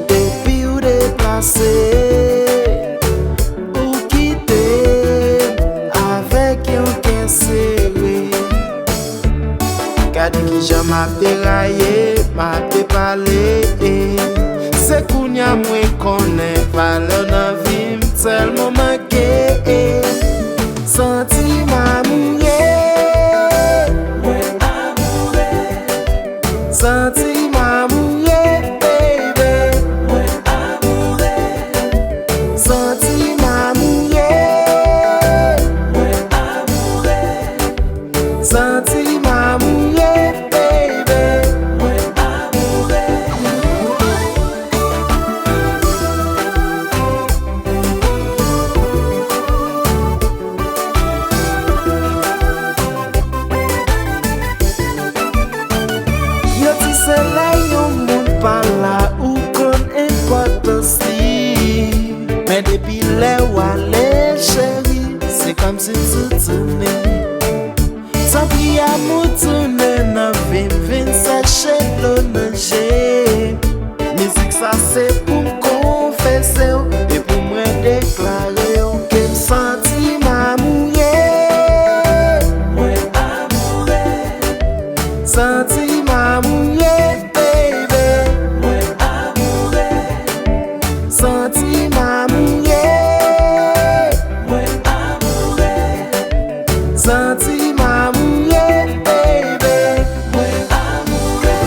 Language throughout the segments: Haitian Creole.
Depi ou deplase ou kite avek yon ken sere. Kadi ki jan ma pe raye, ma pe pale. Se kounya mwen konen valeur nan vim telman manke. Santi ma moure, mwen amoure. Santi ma moure, baby. Mwen amoure. Santi ma moure, Mwen amoure. Santi ma moure, baby. Mwen amoure. Yo ti se la yon moun pa la ou kon importans li. Men depi le wale chéri, se kom si toutounen. San pri amou tounen nan vin sache lo nanje. Mizik sa se pou m konfese ou, e pou mwen deklare ou ke m santi ma mouye. Mwen amoure. Santi ma mouye, baby. Mwen amoure. Santi ma mouye, Mwen amoure. santi ma mouye, baby. Mwen amoure.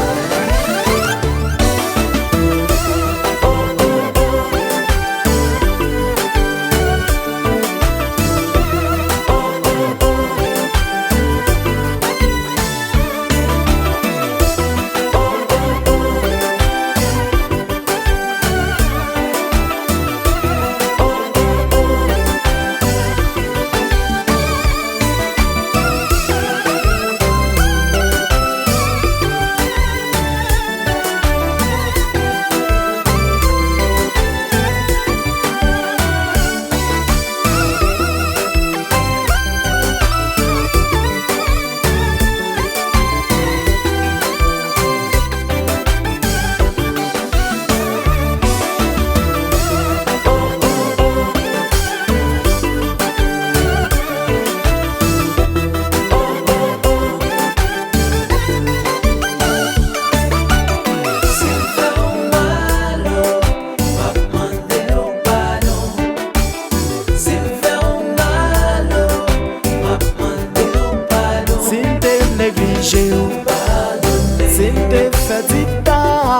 Se m te fè di ta,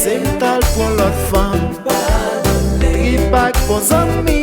se m tal pou lot fam, ri bak pou zami.